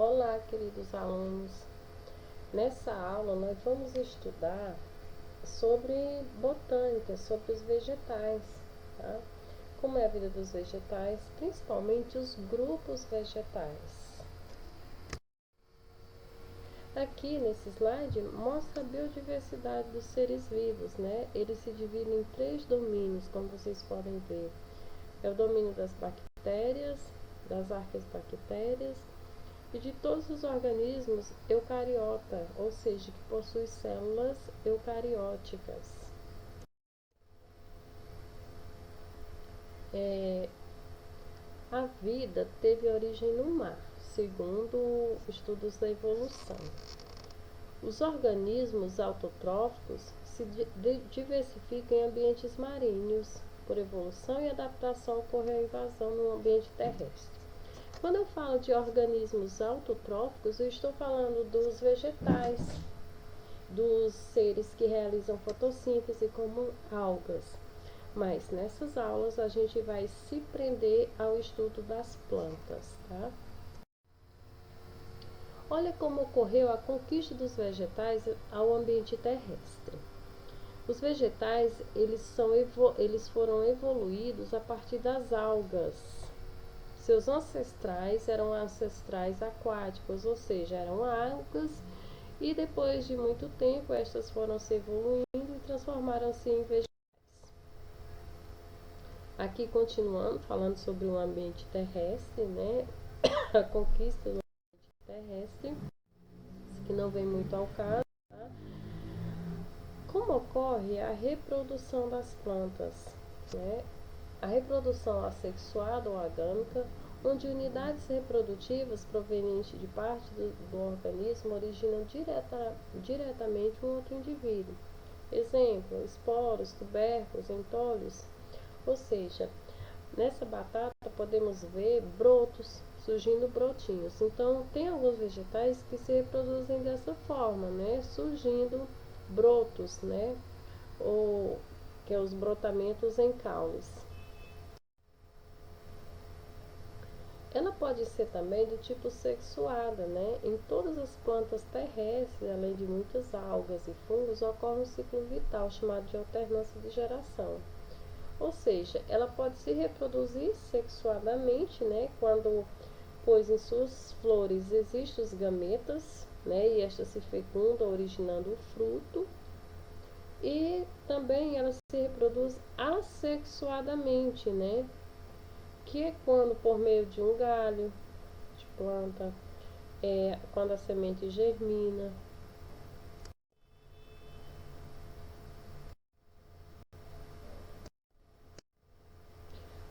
Olá, queridos alunos. Nessa aula nós vamos estudar sobre botânica, sobre os vegetais, tá? Como é a vida dos vegetais, principalmente os grupos vegetais. Aqui nesse slide mostra a biodiversidade dos seres vivos, né? Eles se dividem em 3 domínios, como vocês podem ver. É o domínio das bactérias, das arqueobactérias e de todos os organismos eucariota, ou seja, que possuem células eucarióticas. A vida teve origem no mar, segundo estudos da evolução. Os organismos autotróficos se diversificam em ambientes marinhos. Por evolução e adaptação ocorreu a invasão no ambiente terrestre. Quando eu falo de organismos autotróficos, eu estou falando dos vegetais, dos seres que realizam fotossíntese como algas. Mas nessas aulas a gente vai se prender ao estudo das plantas, tá? Olha como ocorreu a conquista dos vegetais ao ambiente terrestre. Os vegetais, eles foram evoluídos a partir das algas. Seus ancestrais eram ancestrais aquáticos, ou seja, eram algas, e depois de muito tempo estas foram se evoluindo e transformaram-se em vegetais. Aqui continuando, falando sobre o ambiente terrestre, né? A conquista do ambiente terrestre, que não vem muito ao caso. Tá? Como ocorre a reprodução das plantas? Né? A reprodução assexuada ou agâmica, onde unidades reprodutivas provenientes de parte do organismo originam diretamente um outro indivíduo. Exemplo, esporos, tubérculos, entolhos. Ou seja, nessa batata podemos ver brotos, surgindo brotinhos. Então, tem alguns vegetais que se reproduzem dessa forma, né? Surgindo brotos, né? Ou que é os brotamentos em caules. Ela pode ser também do tipo sexuada, né? Em todas as plantas terrestres, além de muitas algas e fungos, ocorre um ciclo vital chamado de alternância de geração. Ou seja, ela pode se reproduzir sexuadamente, né? Pois em suas flores existem os gametas, né? E estas se fecundam, originando o fruto. E também ela se reproduz assexuadamente, né? Que é quando por meio de um galho de planta, quando a semente germina.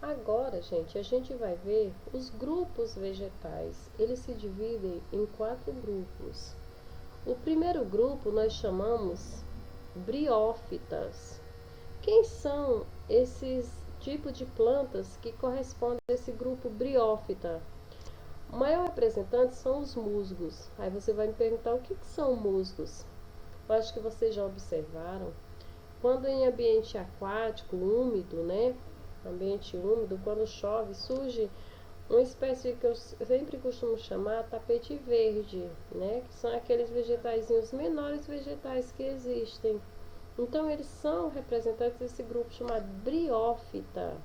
Agora, gente, a gente vai ver os grupos vegetais. Eles se dividem em 4 grupos. O primeiro grupo nós chamamos briófitas. Quem são esses tipos de plantas que correspondem a esse grupo briófita? O maior representante são os musgos. Aí você vai me perguntar o que são musgos. Eu acho que vocês já observaram. Quando em ambiente aquático, úmido, né? Ambiente úmido, quando chove, surge uma espécie que eu sempre costumo chamar tapete verde, né? Que são aqueles vegetaizinhos menores vegetais que existem. Então eles são representantes desse grupo chamado briófita.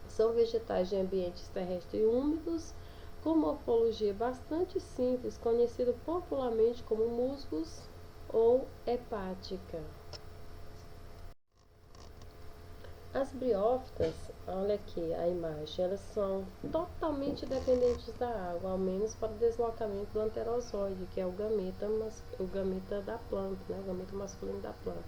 São vegetais de ambientes terrestres úmidos, com morfologia bastante simples, conhecido popularmente como musgos ou hepática. As briófitas, olha aqui a imagem, elas são totalmente dependentes da água, ao menos para o deslocamento do anterozoide, que é o gameta da planta, né? O gameta masculino da planta,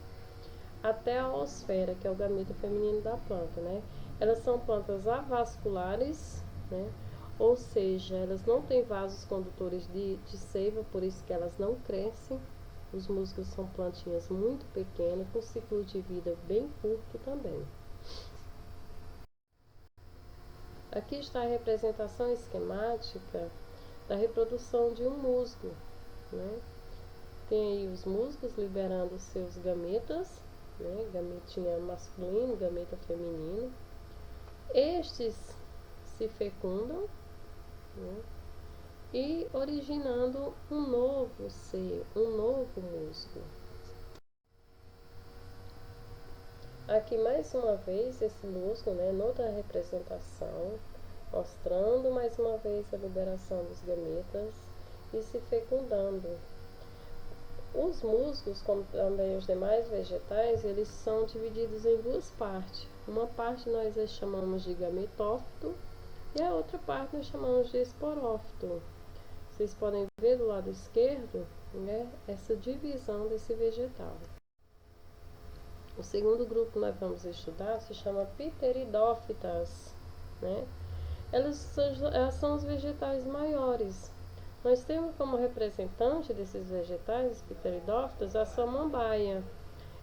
até a oosfera, que é o gameta feminino da planta, né? Elas são plantas avasculares, né? Ou seja, elas não têm vasos condutores de seiva, por isso que elas não crescem. Os musgos são plantinhas muito pequenas, com ciclo de vida bem curto também. Aqui está a representação esquemática da reprodução de um musgo, né? Tem aí os musgos liberando seus gametas, né? Gametinha masculino, gameta feminino. Estes se fecundam, né? e originando um novo ser, um novo musgo. Aqui mais uma vez esse musgo, né, noutra representação, mostrando mais uma vez a liberação dos gametas e se fecundando. Os musgos, como também os demais vegetais, eles são divididos em duas partes. Uma parte nós chamamos de gametófito e a outra parte nós chamamos de esporófito. Vocês podem ver do lado esquerdo, né, essa divisão desse vegetal. O segundo grupo que nós vamos estudar se chama Pteridófitas, né? Elas são os vegetais maiores. Nós temos como representante desses vegetais pteridófitas a samambaia.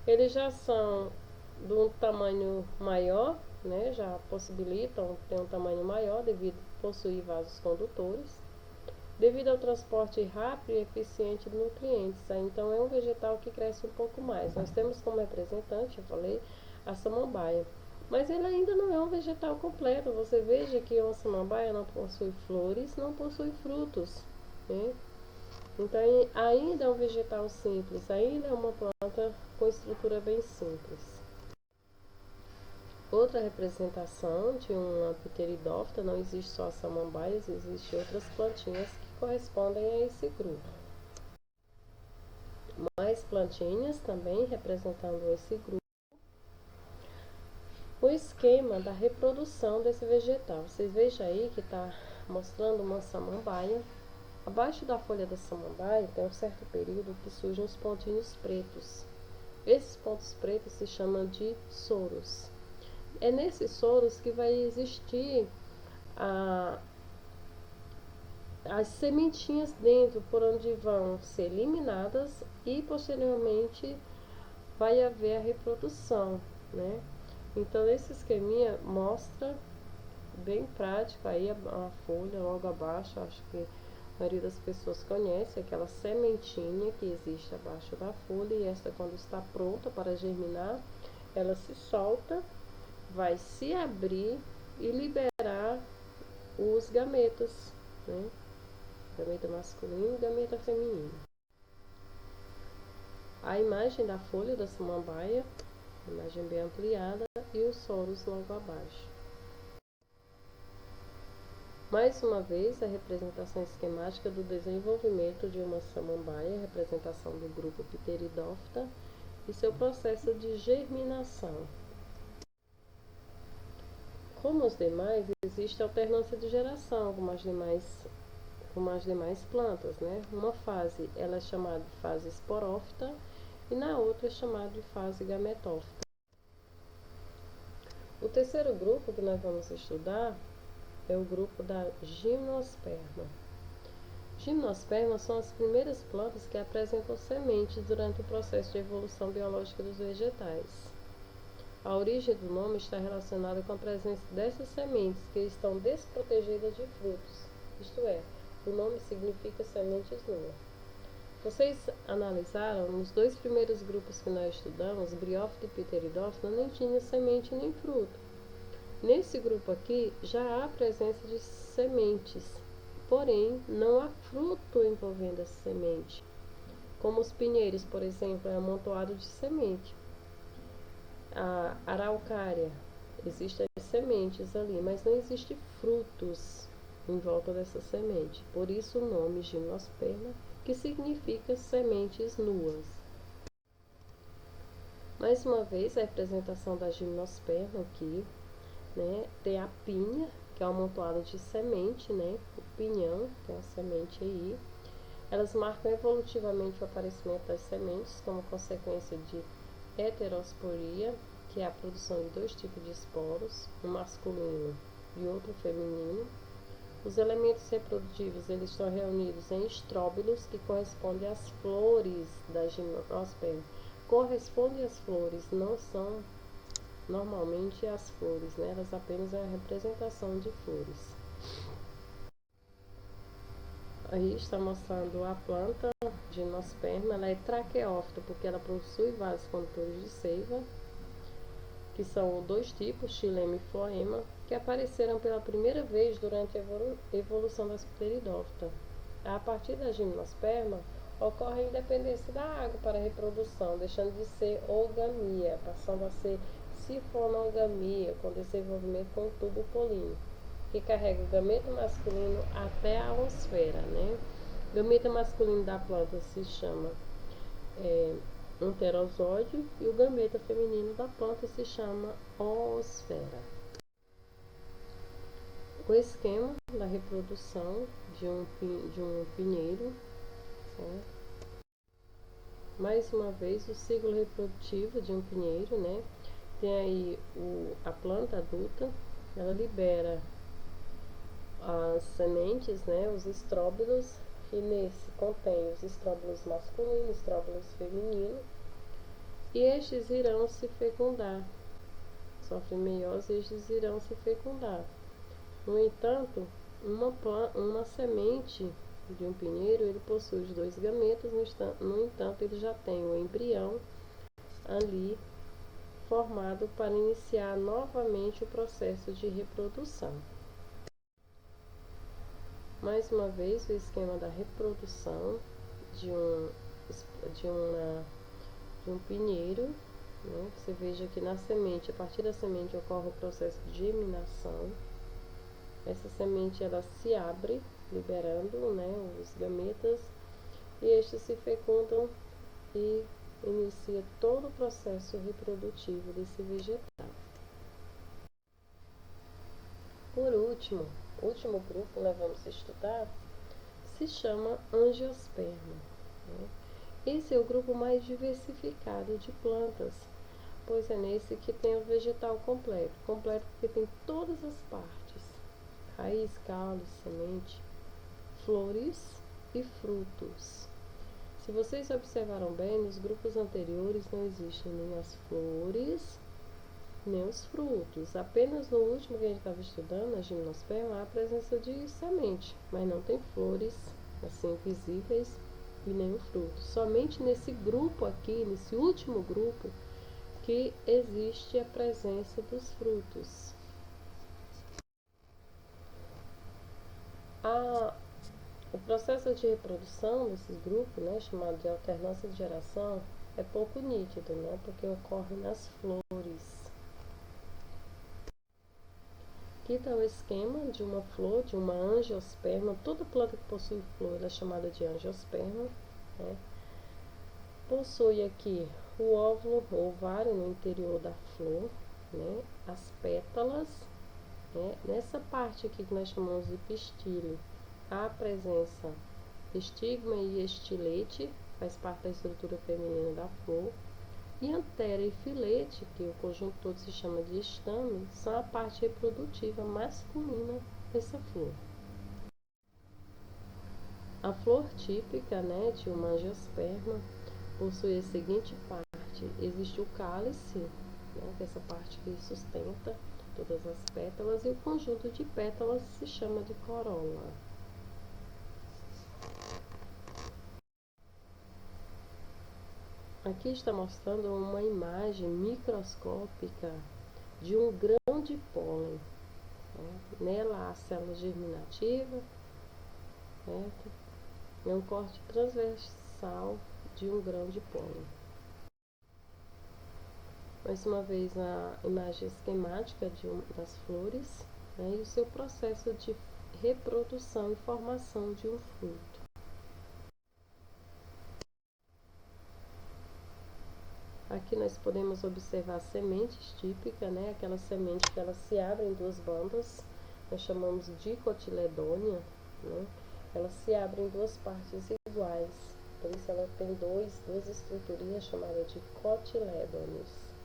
Eles já são de um tamanho maior, né? Já possibilitam ter um tamanho maior devido a possuir vasos condutores, devido ao transporte rápido e eficiente de nutrientes. Então é um vegetal que cresce um pouco mais. Nós temos como representante, eu falei, a samambaia. Mas ele ainda não é um vegetal completo. Você veja que uma samambaia não possui flores, não possui frutos, né? Então ainda é um vegetal simples, ainda é uma planta com estrutura bem simples. Outra representação de uma pteridófita, não existe só samambaias, existem outras plantinhas que correspondem a esse grupo. Mais plantinhas também representando esse grupo. O esquema da reprodução desse vegetal. Vocês vejam aí que está mostrando uma samambaia. Abaixo da folha da samambaia tem um certo período que surgem os pontinhos pretos. Esses pontos pretos se chamam de soros. É nesses soros que vai existir as sementinhas dentro, por onde vão ser eliminadas e posteriormente vai haver a reprodução, né? Então esse esqueminha mostra bem prático aí a folha logo abaixo. Acho que a maioria das pessoas conhece aquela sementinha que existe abaixo da folha, e esta, quando está pronta para germinar, ela se solta, vai se abrir e liberar os gametas, né? Gameta masculino e gameta feminino. A imagem da folha da samambaia, imagem bem ampliada, e os soros logo abaixo. Mais uma vez, a representação esquemática do desenvolvimento de uma samambaia, representação do grupo Pteridófita e seu processo de germinação. Como os demais, existe alternância de geração, como as demais plantas, né? Uma fase ela é chamada de fase esporófita e na outra é chamada de fase gametófita. O terceiro grupo que nós vamos estudar é o grupo da gimnosperma. Gimnospermas são as primeiras plantas que apresentam sementes durante o processo de evolução biológica dos vegetais. A origem do nome está relacionada com a presença dessas sementes que estão desprotegidas de frutos, isto é, o nome significa sementes nuas. Vocês analisaram, nos dois primeiros grupos que nós estudamos, Briófita e Pteridófita, não tinha semente nem fruto. Nesse grupo aqui já há presença de sementes, porém não há fruto envolvendo essa semente. Como os pinheiros, por exemplo, é amontoado de semente. A araucária, existem sementes ali, mas não existem frutos em volta dessa semente. Por isso o nome gimnosperma, que significa sementes nuas. Mais uma vez, a representação da gimnosperma aqui, né? Tem a pinha, que é um amontoado de semente, né? O pinhão, tem a semente aí. Elas marcam evolutivamente o aparecimento das sementes como consequência de heterosporia, que é a produção de dois tipos de esporos, um masculino e outro feminino. Os elementos reprodutivos eles estão reunidos em estróbilos, que correspondem às flores da gimnosperma. Correspondem às flores, não são normalmente as flores, né? Elas apenas é a representação de flores. Aí está mostrando a planta gimnosperma. Ela é traqueófita porque ela possui vasos condutores de seiva, que são dois tipos, xilema e floema, que apareceram pela primeira vez durante a evolução das pteridófitas. A partir da gimnosperma, ocorre a independência da água para a reprodução, deixando de ser oogamia, passando a ser sifonogamia, com desenvolvimento com o tubo polínico, que carrega o gameta masculino até a oosfera, né? O gameta masculino da planta se chama enterosóide e o gameta feminino da planta se chama oosfera. O esquema da reprodução de um pinheiro, certo? Mais uma vez, o ciclo reprodutivo de um pinheiro, né? Tem aí a planta adulta, ela libera as sementes, né? Os estróbilos, e nesse contém os estróbilos masculinos, estróbilos femininos, e estes irão se fecundar. Sofrem meiose e estes irão se fecundar. No entanto, uma semente de um pinheiro, ele possui os dois gametas, no entanto, ele já tem o embrião ali formado para iniciar novamente o processo de reprodução. Mais uma vez, o esquema da reprodução de um pinheiro, né? Você veja que na semente, a partir da semente ocorre o processo de germinação. Essa semente ela se abre, liberando, né, os gametas, e estes se fecundam e inicia todo o processo reprodutivo desse vegetal. Por último, o último grupo que nós vamos estudar se chama angiosperma, né? Esse é o grupo mais diversificado de plantas, pois é nesse que tem o vegetal completo porque tem todas as partes: raiz, caule, semente, flores e frutos. Se vocês observaram bem, nos grupos anteriores não existem nem as flores, nem os frutos. Apenas no último que a gente estava estudando, a gimnosperma, há a presença de semente, mas não tem flores assim visíveis e nem o fruto. Somente nesse grupo aqui, nesse último grupo, que existe a presença dos frutos. O processo de reprodução desses grupos, né, chamado de alternância de geração, é pouco nítido, né, porque ocorre nas flores. Aqui está o esquema de uma flor, de uma angiosperma. Toda planta que possui flor é chamada de angiosperma, né? Possui aqui o óvulo, o ovário no interior da flor, né? As pétalas, né? Nessa parte aqui que nós chamamos de pistilo, há a presença de estigma e estilete, faz parte da estrutura feminina da flor. E antera e filete, que o conjunto todo se chama de estame, são a parte reprodutiva masculina dessa flor. A flor típica, né, de uma angiosperma possui a seguinte parte: existe o cálice, né, que é essa parte que sustenta todas as pétalas, e o conjunto de pétalas se chama de corola. Aqui está mostrando uma imagem microscópica de um grão de pólen, né? Nela há célula germinativa, certo? É um corte transversal de um grão de pólen. Mais uma vez a imagem esquemática das flores, né? E o seu processo de reprodução e formação de um fruto. Aqui nós podemos observar sementes típicas, né? Aquela semente que ela se abre em duas bandas, nós chamamos de cotiledônia, né? Ela se abre em duas partes iguais, por isso ela tem duas estruturinhas chamadas de cotilédones.